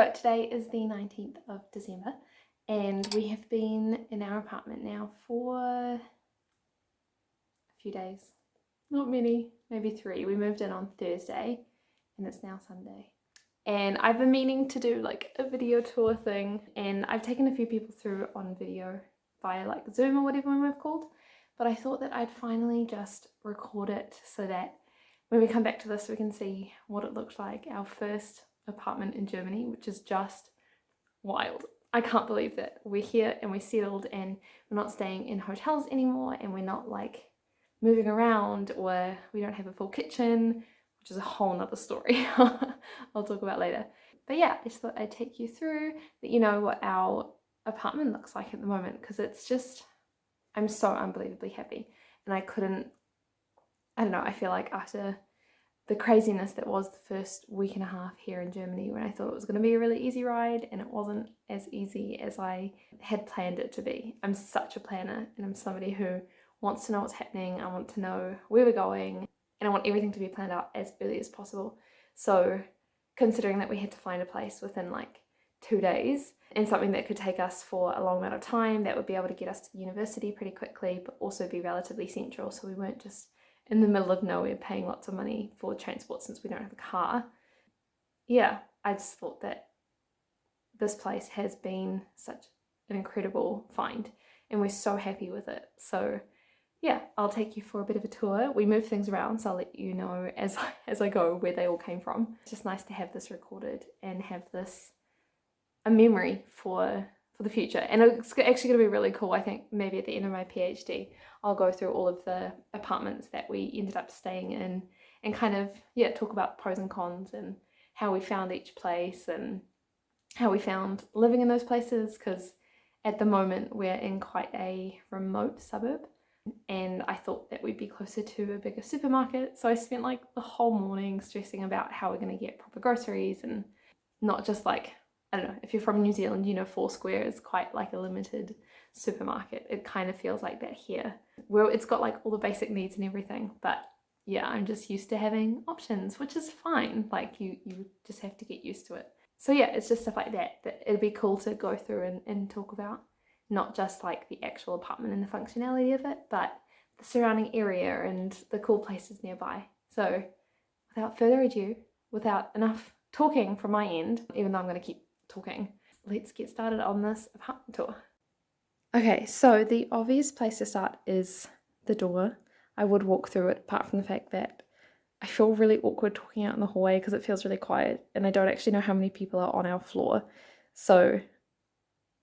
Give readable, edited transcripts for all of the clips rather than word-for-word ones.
So today is the 19th of December and we have been in our apartment now for a few days. Not many, maybe 3. We moved in on Thursday and it's now Sunday. And I've been meaning to do like a video tour thing, and I've taken a few people through on video via like Zoom or whatever we've called, but I thought that I'd finally just record it so that when we come back to this we can see what it looks like, our first apartment in Germany, which is just wild. I can't believe that we're here and we settled and we're not staying in hotels anymore, and we're not like moving around, or we don't have a full kitchen, which is a whole nother story I'll talk about later. But yeah, I just thought I'd take you through, let you know what our apartment looks like at the moment, because it's just, I'm so unbelievably happy. And I don't know, I feel like after the craziness that was the first week and a half here in Germany, when I thought it was going to be a really easy ride, and it wasn't as easy as I had planned it to be. I'm such a planner, and I'm somebody who wants to know what's happening. I want to know where we're going, and I want everything to be planned out as early as possible. So considering that we had to find a place within like 2 days, and something that could take us for a long amount of time, that would be able to get us to university pretty quickly, but also be relatively central, so we weren't just in the middle of nowhere paying lots of money for transport since we don't have a car. Yeah, I just thought that this place has been such an incredible find, and we're so happy with it. So yeah, I'll take you for a bit of a tour. We move things around, so I'll let you know as I go where they all came from. It's just nice to have this recorded and have this a memory for the future. And it's actually going to be really cool. I think maybe at the end of my PhD I'll go through all of the apartments that we ended up staying in and kind of, yeah, talk about pros and cons and how we found each place and how we found living in those places, because at the moment we're in quite a remote suburb, and I thought that we'd be closer to a bigger supermarket. So I spent like the whole morning stressing about how we're going to get proper groceries, and not just like, I don't know, if you're from New Zealand, you know, Foursquare is quite like a limited supermarket. It kind of feels like that here. Well, it's got like all the basic needs and everything, but yeah, I'm just used to having options, which is fine. Like you just have to get used to it. So yeah, it's just stuff like that it'd be cool to go through and talk about. Not just like the actual apartment and the functionality of it, but the surrounding area and the cool places nearby. So without further ado, without enough talking from my end, even though I'm going to keep talking, let's get started on this apartment tour. Okay, so the obvious place to start is the door. I would walk through it, apart from the fact that I feel really awkward talking out in the hallway because it feels really quiet and I don't actually know how many people are on our floor. So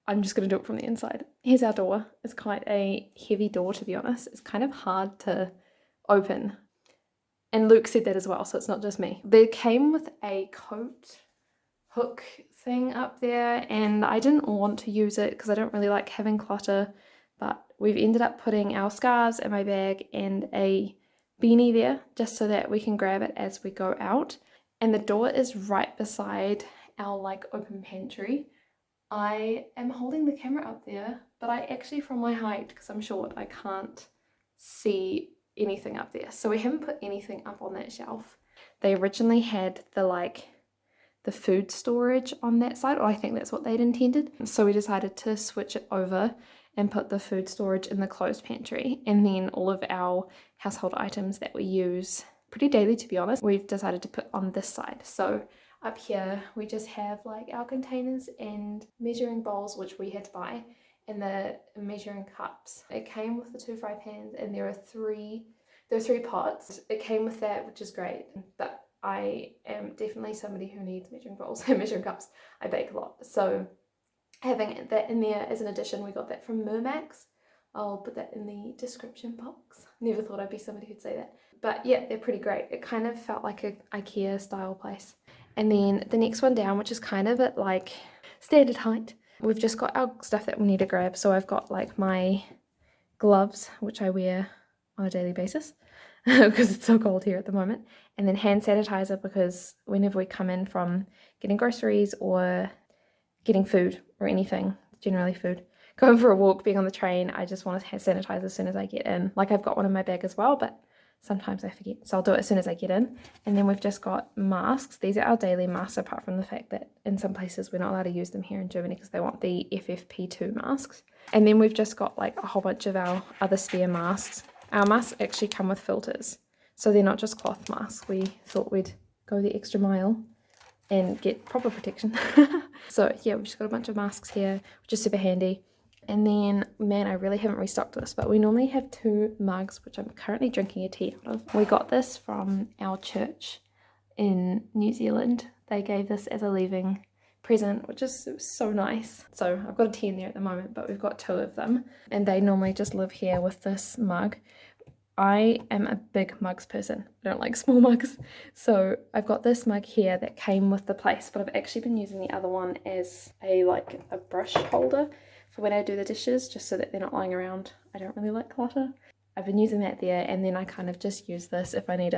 I'm just going to do it from the inside. Here's our door. It's quite a heavy door, to be honest. It's kind of hard to open. And Luke said that as well, so it's not just me. They came with a coat hook thing up there, and I didn't want to use it because I don't really like having clutter, but we've ended up putting our scarves in my bag and a beanie there just so that we can grab it as we go out. And the door is right beside our like open pantry. I am holding the camera up there, but I actually, from my height, because I'm short, I can't see anything up there. So we haven't put anything up on that shelf. They originally had the food storage on that side, or I think that's what they'd intended. So we decided to switch it over and put the food storage in the closed pantry, and then all of our household items that we use pretty daily, to be honest, we've decided to put on this side. So up here we just have like our containers and measuring bowls, which we had to buy, and the measuring cups. It came with the 2 fry pans, and there are 3 pots. It came with that, which is great, but I am definitely somebody who needs measuring bowls and measuring cups. I bake a lot, so having that in there as an addition. We got that from Mermax. I'll put that in the description box. Never thought I'd be somebody who'd say that, but yeah, they're pretty great. It kind of felt like a IKEA style place. And then the next one down, which is kind of at like standard height, we've just got our stuff that we need to grab. So I've got like my gloves, which I wear on a daily basis because it's so cold here at the moment. And then hand sanitizer, because whenever we come in from getting groceries or getting food or anything, generally food, going for a walk, being on the train, I just want to hand sanitize as soon as I get in. Like I've got one in my bag as well, but sometimes I forget. So I'll do it as soon as I get in. And then we've just got masks. These are our daily masks, apart from the fact that in some places we're not allowed to use them here in Germany because they want the FFP2 masks. And then we've just got like a whole bunch of our other spare masks. Our masks actually come with filters, so they're not just cloth masks. We thought we'd go the extra mile and get proper protection. So yeah, we've just got a bunch of masks here, which is super handy. And then, man, I really haven't restocked this, but we normally have 2 mugs, which I'm currently drinking a tea out of. We got this from our church in New Zealand. They gave this as a leaving present, which is so nice. So I've got a tea in there at the moment, but we've got 2 of them, and they normally just live here with this mug. I am a big mugs person. I don't like small mugs. So I've got this mug here that came with the place, but I've actually been using the other one as a brush holder for when I do the dishes, just so that they're not lying around. I don't really like clutter. I've been using that there, and then I kind of just use this if I need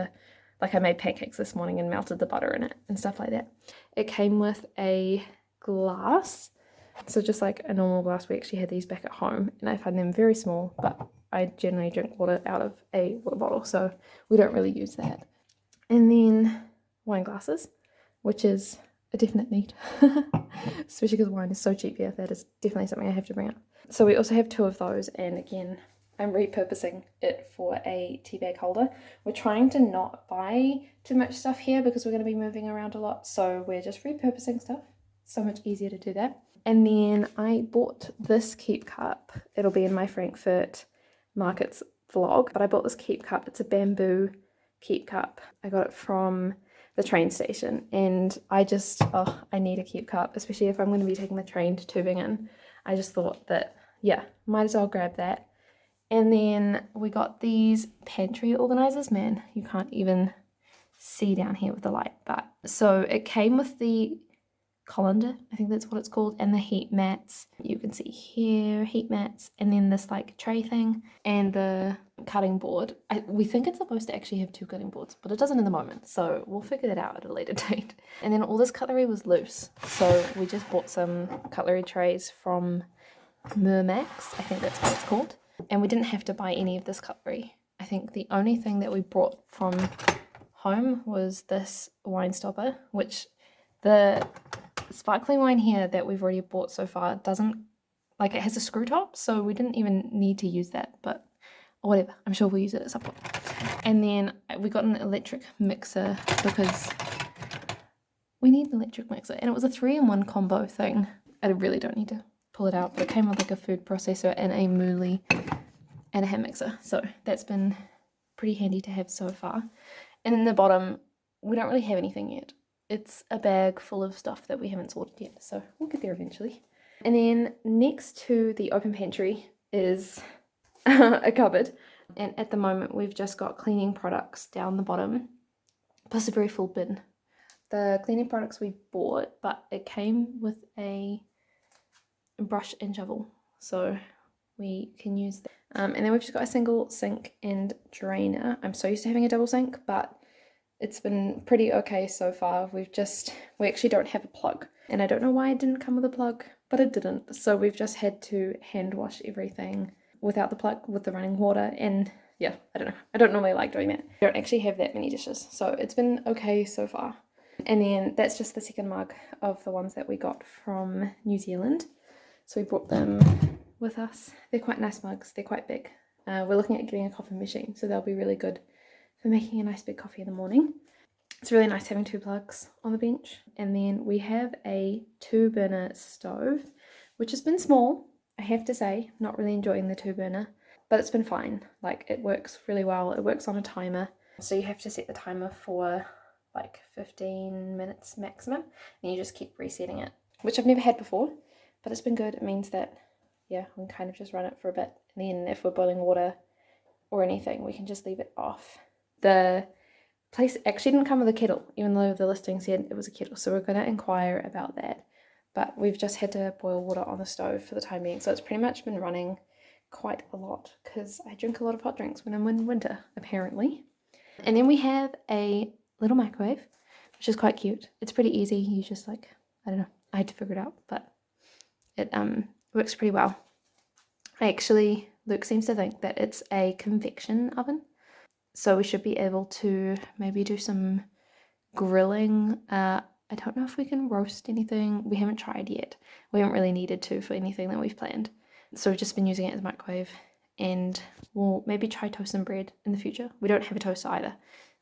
I made pancakes this morning and melted the butter in it and stuff like that. It came with a glass. So just like a normal glass, we actually had these back at home, and I find them very small, but I generally drink water out of a water bottle, so we don't really use that. And then wine glasses, which is a definite need, especially because wine is so cheap here. That is definitely something I have to bring up. So we also have 2 of those, and again, I'm repurposing it for a tea bag holder. We're trying to not buy too much stuff here because we're going to be moving around a lot, so we're just repurposing stuff. So much easier to do that. And then I bought this keep cup. It'll be in my Frankfurt markets vlog, but I bought this keep cup. It's a bamboo keep cup. I got it from the train station, and I need a keep cup, especially if I'm going to be taking the train to Tübingen. I just thought that, yeah, might as well grab that. And then we got these pantry organizers. Man, you can't even see down here with the light, but so it came with the colander, I think that's what it's called, and the heat mats. You can see here, heat mats, and then this tray thing, and the cutting board. We think it's supposed to actually have 2 cutting boards, but it doesn't in the moment, so we'll figure that out at a later date. And then all this cutlery was loose, so we just bought some cutlery trays from Mermax, I think that's what it's called, and we didn't have to buy any of this cutlery. I think the only thing that we brought from home was this wine stopper, which the sparkling wine here that we've already bought so far doesn't, it has a screw top, so we didn't even need to use that, but whatever, I'm sure we'll use it at some point. And then we got an electric mixer because we need an electric mixer, and it was a 3-in-1 combo thing. I really don't need to pull it out, but it came with a food processor and a moolie and a hand mixer, so that's been pretty handy to have so far. And in the bottom, we don't really have anything yet. It's a bag full of stuff that we haven't sorted yet, so we'll get there eventually. And then next to the open pantry is a cupboard, and at the moment we've just got cleaning products down the bottom, plus a very full bin. The cleaning products we bought, but it came with a brush and shovel, so we can use that. And then we've just got a single sink and drainer. I'm so used to having a double sink, but it's been pretty okay so far. We actually don't have a plug, and I don't know why it didn't come with a plug, but it didn't. So we've just had to hand wash everything without the plug with the running water, and yeah, I don't know. I don't normally like doing that. I don't actually have that many dishes, so it's been okay so far. And then that's just the second mug of the ones that we got from New Zealand. So we brought them with us. They're quite nice mugs. They're quite big. We're looking at getting a coffee machine, so they'll be really good for making a nice big coffee in the morning. It's really nice having 2 plugs on the bench. And then we have a 2-burner stove, which has been small, I have to say. Not really enjoying the 2-burner, but it's been fine. It works really well. It works on a timer, so you have to set the timer for 15 minutes maximum, and you just keep resetting it, which I've never had before, but it's been good. It means that, yeah, we can kind of just run it for a bit, and then if we're boiling water or anything, we can just leave it off. The place actually didn't come with a kettle, even though the listing said it was a kettle, so we're going to inquire about that. But we've just had to boil water on the stove for the time being, so it's pretty much been running quite a lot, because I drink a lot of hot drinks when I'm in winter, apparently. And then we have a little microwave, which is quite cute. It's pretty easy. You just I don't know, I had to figure it out, but it works pretty well. Luke seems to think that it's a convection oven. So we should be able to maybe do some grilling. I don't know if we can roast anything. We haven't tried yet. We haven't really needed to for anything that we've planned. So we've just been using it as a microwave, and we'll maybe try toast some bread in the future. We don't have a toaster either.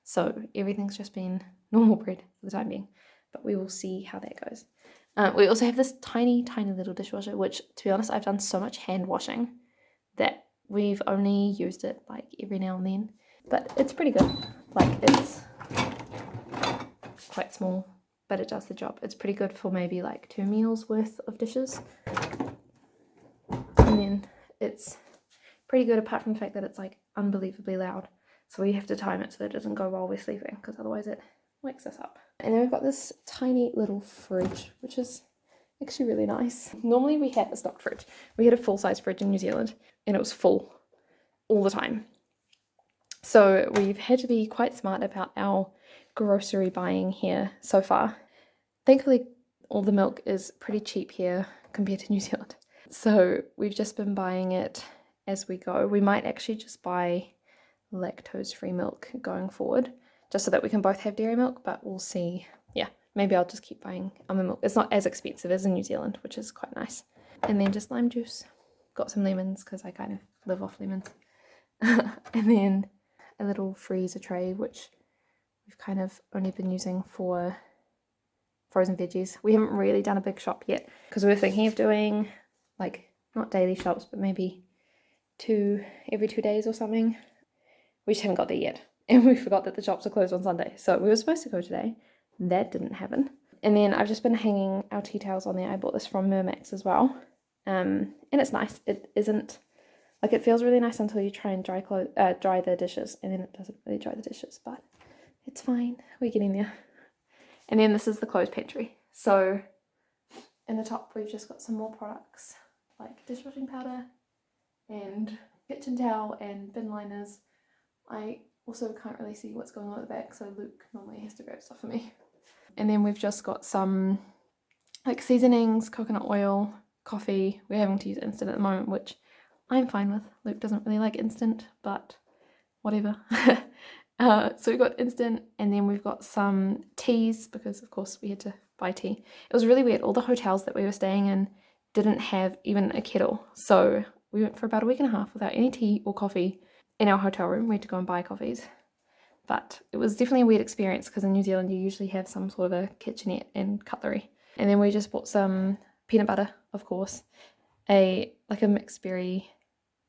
So everything's just been normal bread for the time being, but we will see how that goes. We also have this tiny little dishwasher, which, to be honest, I've done so much hand washing that we've only used it like every now and then, but it's pretty good. Like, it's quite small, but it does the job. It's pretty good for maybe like 2 meals worth of dishes, and then it's pretty good apart from the fact that it's like unbelievably loud, so we have to time it so that it doesn't go while we're sleeping, because otherwise it wakes us up. And then we've got this tiny little fridge, which is actually really nice. Normally we had a stocked fridge. We had a full-size fridge in New Zealand, and it was full all the time. So we've had to be quite smart about our grocery buying here so far. Thankfully, all the milk is pretty cheap here compared to New Zealand. So we've just been buying it as we go. We might actually just buy lactose-free milk going forward, just so that we can both have dairy milk, but we'll see. Yeah, maybe I'll just keep buying almond milk. It's not as expensive as in New Zealand, which is quite nice. And then just lime juice. Got some lemons because I kind of live off lemons. And then a little freezer tray, which we've kind of only been using for frozen veggies. We haven't really done a big shop yet because we were thinking of doing like not daily shops, but maybe every 2 days or something. We just haven't got there yet. And we forgot that the shops are closed on Sunday. So we were supposed to go today. That didn't happen. And then I've just been hanging our tea towels on there. I bought this from Mermax as well. And it's nice. It isn't, like, it feels really nice until you try and dry the dishes. And then it doesn't really dry the dishes, but it's fine. We're getting there. And then this is the clothes pantry. So in the top, we've just got some more products like dishwashing powder and kitchen towel and bin liners. I also can't really see what's going on at the back, so Luke normally has to grab stuff for me. And then we've just got some like seasonings, coconut oil, coffee. We're having to use instant at the moment, which I'm fine with. Luke doesn't really like instant, but whatever. So we've got instant, and then we've got some teas, because of course we had to buy tea. It was really weird. All the hotels that we were staying in didn't have even a kettle. So we went for about a week and a half without any tea or coffee in our hotel room. We had to go and buy coffees. But it was definitely a weird experience because in New Zealand you usually have some sort of a kitchenette and cutlery. And then we just bought some peanut butter, of course, like a mixed berry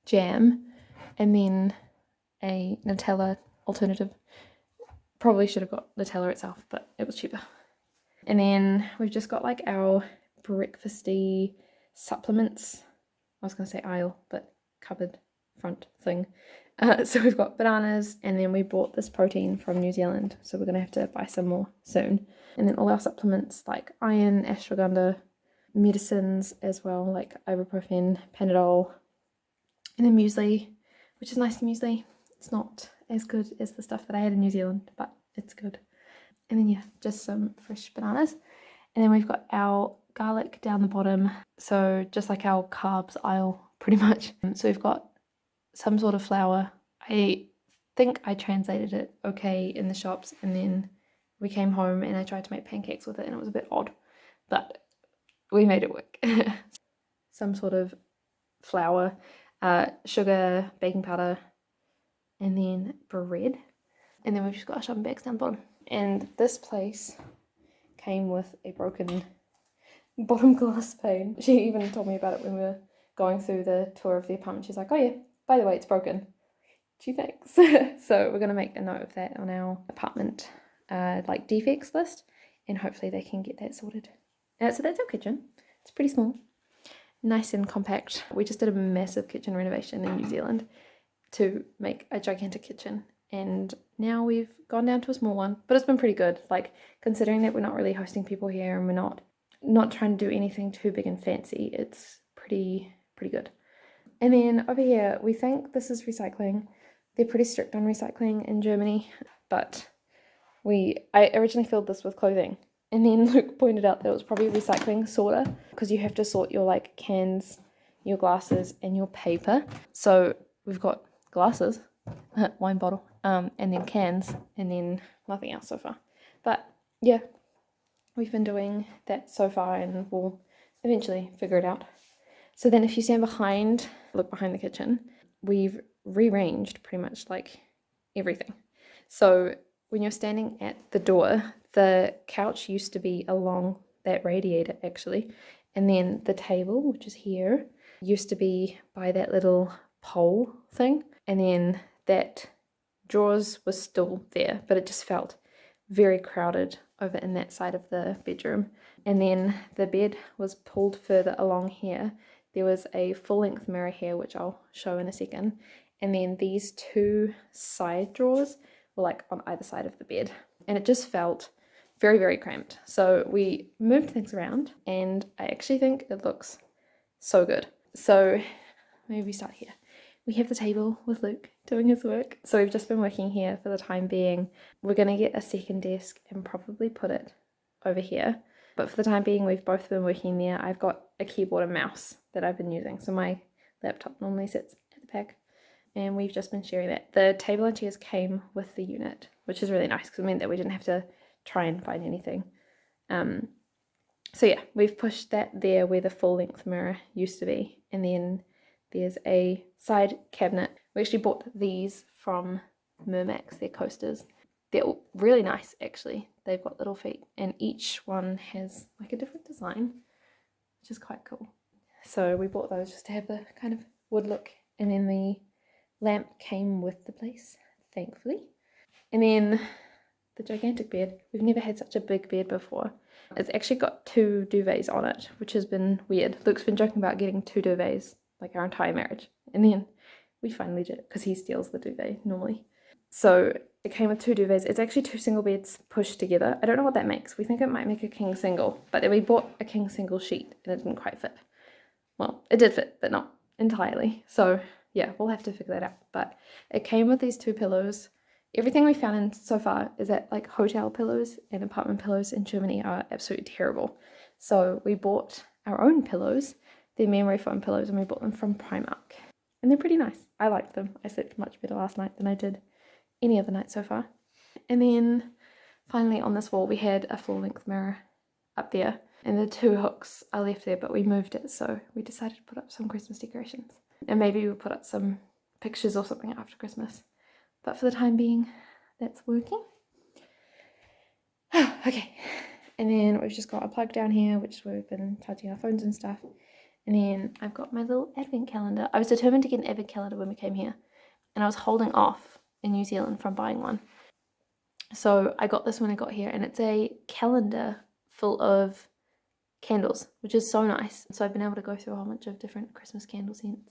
jam, and then a Nutella alternative. Probably should have got Nutella itself, but it was cheaper. And then we've just got like our breakfasty supplements. I was going to say aisle, but cupboard front thing. So we've got bananas, and then we bought this protein from New Zealand, so we're going to have to buy some more soon. And then all our supplements like iron, ashwagandha, medicines as well, like ibuprofen, Panadol, and then muesli, which is nice muesli. It's not as good as the stuff that I had in New Zealand, but it's good. And then yeah, just some fresh bananas. And then we've got our garlic down the bottom, so just like our carbs aisle pretty much. So we've got some sort of flour. I think I translated it okay in the shops, and then we came home and I tried to make pancakes with it, and it was a bit odd, but we made it work. Some sort of flour, sugar, baking powder, and then bread. And then we've just got our shopping bags down the bottom. And this place came with a broken bottom glass pane. She even told me about it when we were going through the tour of the apartment. She's like, oh yeah, by the way, it's broken. Gee, thanks. So we're going to make a note of that on our apartment like defects list, and hopefully they can get that sorted. So that's our kitchen. It's pretty small, nice and compact. We just did a massive kitchen renovation in New Zealand to make a gigantic kitchen, and now we've gone down to a small one, but it's been pretty good, like considering that we're not really hosting people here and we're not trying to do anything too big and fancy. It's pretty good. And then over here, we think this is recycling. They're pretty strict on recycling in Germany, but I originally filled this with clothing, and then Luke pointed out that it was probably recycling sorter, because you have to sort your like cans, your glasses, and your paper. So we've got glasses, wine bottle, and then cans, and then nothing else so far. But yeah, we've been doing that so far, and we'll eventually figure it out. So then if you stand behind, look behind the kitchen, we've rearranged pretty much like everything. So when you're standing at the door, the couch used to be along that radiator actually, and then the table, which is here, used to be by that little pole thing, and then that drawers was still there, but it just felt very crowded over in that side of the bedroom. And then the bed was pulled further along here. There was a full-length mirror here, which I'll show in a second, and then these two side drawers were like on either side of the bed, and it just felt very, very cramped. So we moved things around, and I actually think it looks so good. So maybe we start here. We have the table with Luke doing his work. So we've just been working here for the time being. We're going to get a second desk and probably put it over here. But for the time being, we've both been working there. I've got a keyboard and mouse that I've been using. So my laptop normally sits at the back, and we've just been sharing that. The table and chairs came with the unit, which is really nice because it meant that we didn't have to try and find anything. So yeah, we've pushed that there where the full-length mirror used to be, and then there's a side cabinet. We actually bought these from Mermax, they're coasters. They're really nice actually. They've got little feet, and each one has like a different design, which is quite cool. So we bought those just to have the kind of wood look, and then the lamp came with the place, thankfully. And then the gigantic bed. We've never had such a big bed before. It's actually got 2 duvets on it, which has been weird. Luke's been joking about getting 2 duvets like our entire marriage, and then we finally did it because he steals the duvet normally. So it came with 2 duvets. It's actually 2 single beds pushed together. I don't know what that makes. We think it might make a king single, but then we bought a king single sheet and it didn't quite fit. Well, it did fit, but not entirely. So yeah, we'll have to figure that out. But it came with these 2 pillows. Everything we found in so far is that like hotel pillows and apartment pillows in Germany are absolutely terrible. So we bought our own pillows. They're memory foam pillows, and we bought them from Primark. And they're pretty nice. I liked them. I slept much better last night than I did any other night so far. And then finally on this wall we had a full-length mirror up there, and the 2 hooks are left there, but we moved it, so we decided to put up some Christmas decorations. And maybe we'll put up some pictures or something after Christmas. But for the time being, that's working. Okay, and then we've just got a plug down here, which is where we've been charging our phones and stuff. And then I've got my little advent calendar. I was determined to get an advent calendar when we came here, and I was holding off in New Zealand from buying one. So I got this when I got here, and it's a calendar full of candles, which is so nice. So I've been able to go through a whole bunch of different Christmas candle scents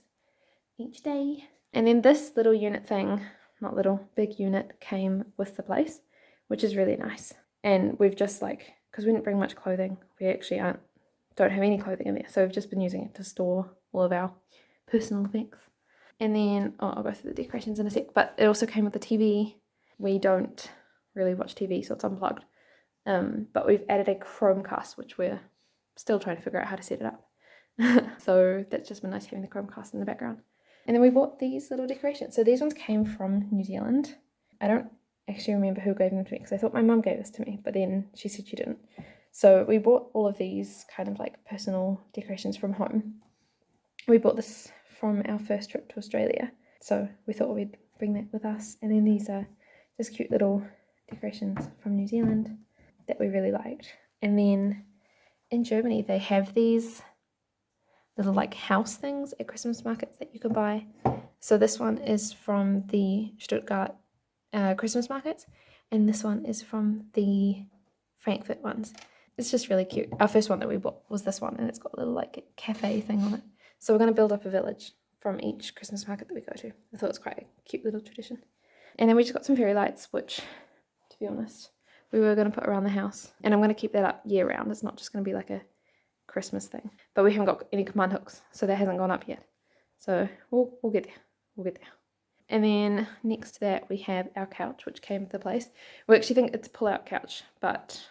each day. And then this little unit thing, not little, big unit, came with the place, which is really nice. And we've just like, because we didn't bring much clothing, we actually don't have any clothing in there, so we've just been using it to store all of our personal effects. And then, I'll go through the decorations in a sec, but it also came with the TV. We don't really watch TV, so it's unplugged. But we've added a Chromecast, which we're still trying to figure out how to set it up. So that's just been nice having the Chromecast in the background. And then we bought these little decorations. So these ones came from New Zealand. I don't actually remember who gave them to me, because I thought my mum gave this to me, but then she said she didn't. So we bought all of these kind of like personal decorations from home. We bought this from our first trip to Australia, so we thought we'd bring that with us. And then these are just cute little decorations from New Zealand that we really liked. And then in Germany they have these little like house things at Christmas markets that you can buy. So this one is from the Stuttgart Christmas markets, and this one is from the Frankfurt ones. It's just really cute. Our first one that we bought was this one, and it's got a little like cafe thing on it. So we're going to build up a village from each Christmas market that we go to. I thought it was quite a cute little tradition. And then we just got some fairy lights, which, to be honest, we were going to put around the house. And I'm going to keep that up year round. It's not just going to be like a Christmas thing. But we haven't got any command hooks, so that hasn't gone up yet. So we'll get there. We'll get there. And then next to that we have our couch, which came with the place. We actually think it's a pull-out couch, but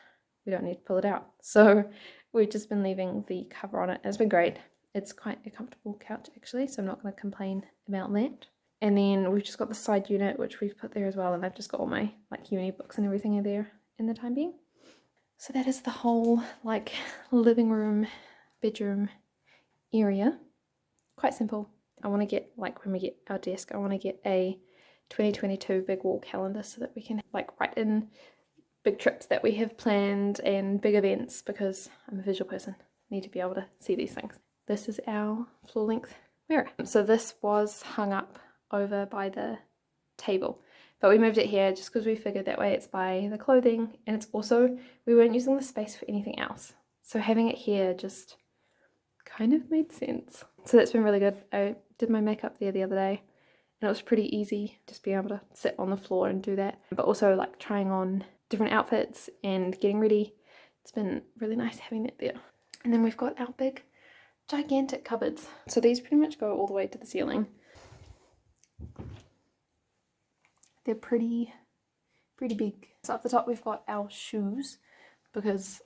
we don't need to pull it out. So we've just been leaving the cover on it. It's been great. It's quite a comfortable couch actually, so I'm not going to complain about that. And then we've just got the side unit, which we've put there as well, and I've just got all my like uni books and everything in there in the time being. So that is the whole like living room, bedroom area. Quite simple. I want to get, like when we get our desk, I want to get a 2022 big wall calendar so that we can like write in big trips that we have planned and big events, because I'm a visual person. I need to be able to see these things. This is our floor length mirror. So this was hung up over by the table, but we moved it here just because we figured that way it's by the clothing, and it's also, we weren't using the space for anything else. So having it here just kind of made sense. So that's been really good. I did my makeup there the other day and it was pretty easy just being able to sit on the floor and do that, but also like trying on different outfits and getting ready. It's been really nice having that there. And then we've got our big gigantic cupboards. So these pretty much go all the way to the ceiling. They're pretty big. So up the top we've got our shoes, because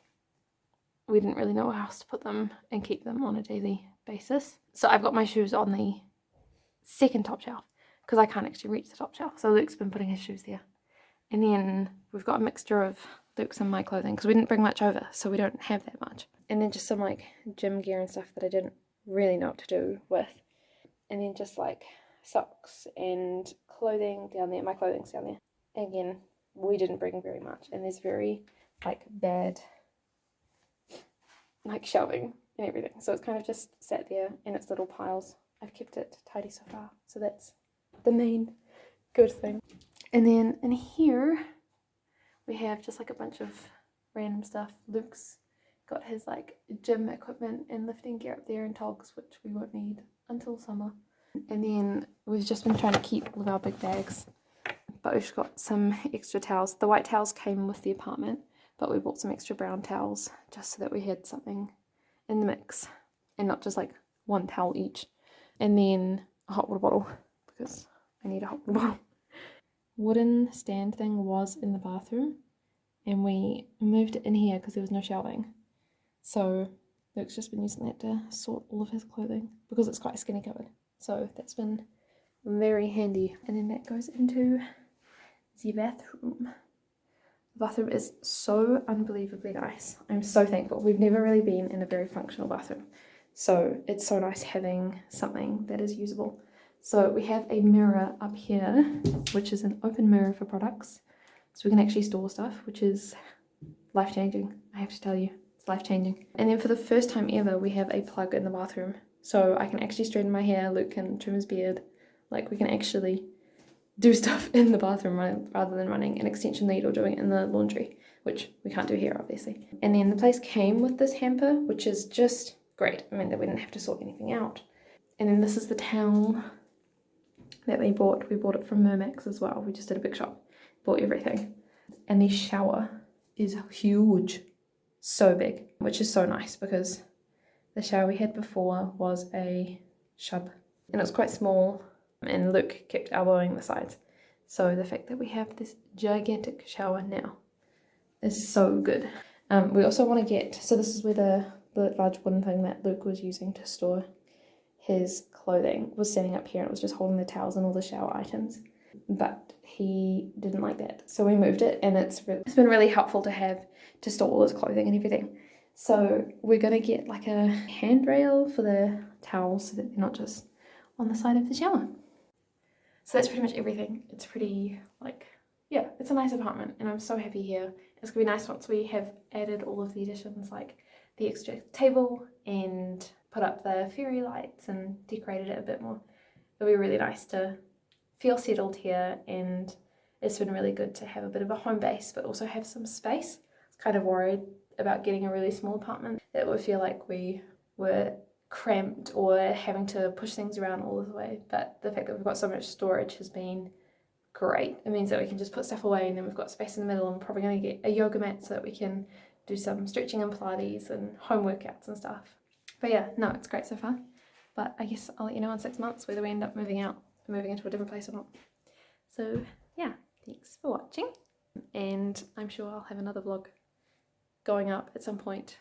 we didn't really know where else to put them and keep them on a daily basis. So I've got my shoes on the second top shelf because I can't actually reach the top shelf. So Luke's been putting his shoes there. And then we've got a mixture of Luke's and my clothing because we didn't bring much over, so we don't have that much. And then just some like gym gear and stuff that I didn't really know what to do with. And then just like socks and clothing down there. My clothing's down there. Again, we didn't bring very much, and there's very like bad like shelving and everything, so it's kind of just sat there in its little piles. I've kept it tidy so far, so that's the main good thing. And then in here we have just like a bunch of random stuff. Luke's got his like gym equipment and lifting gear up there and togs, which we won't need until summer. And then we've just been trying to keep all of our big bags, but we've got some extra towels. The white towels came with the apartment, but we bought some extra brown towels just so that we had something in the mix and not just like one towel each. And then a hot water bottle, because I need a hot water bottle. Wooden stand thing was in the bathroom and we moved it in here because there was no shelving. So Luke's just been using that to sort all of his clothing because it's quite a skinny cupboard. So that's been very handy. And then that goes into the bathroom. The bathroom is so unbelievably nice. I'm so thankful. We've never really been in a very functional bathroom, so it's so nice having something that is usable. So we have a mirror up here, which is an open mirror for products, so we can actually store stuff, which is life-changing. I have to tell you, it's life-changing. And then for the first time ever, we have a plug in the bathroom, so I can actually straighten my hair, Luke can trim his beard, like we can actually do stuff in the bathroom rather than running an extension lead or doing it in the laundry, which we can't do here obviously. And then the place came with this hamper, which is just great. I mean, that we didn't have to sort anything out. And then this is the towel that we bought. We bought it from Mermax as well. We just did a big shop, bought everything. And the shower is huge, so big, which is so nice because the shower we had before was a shub and it was quite small. And Luke kept elbowing the sides. So the fact that we have this gigantic shower now is so good. We also want to get, so this is where the large wooden thing that Luke was using to store his clothing was standing up here, and it was just holding the towels and all the shower items. But he didn't like that. So we moved it, and it's been really helpful to have to store all his clothing and everything. So we're going to get like a handrail for the towels so that they're not just on the side of the shower. So that's pretty much everything. It's pretty like, yeah, it's a nice apartment and I'm so happy here. It's gonna be nice once we have added all of the additions, like the extra table and put up the fairy lights and decorated it a bit more. It'll be really nice to feel settled here, and it's been really good to have a bit of a home base but also have some space. I was kind of worried about getting a really small apartment that would feel like we were cramped or having to push things around all the way, but the fact that we've got so much storage has been great. It means that we can just put stuff away, and then we've got space in the middle, and we're probably going to get a yoga mat so that we can do some stretching and Pilates and home workouts and stuff. But yeah, no, it's great so far, but I guess I'll let you know in 6 months whether we end up moving out, moving into a different place or not. So yeah, thanks for watching, and I'm sure I'll have another vlog going up at some point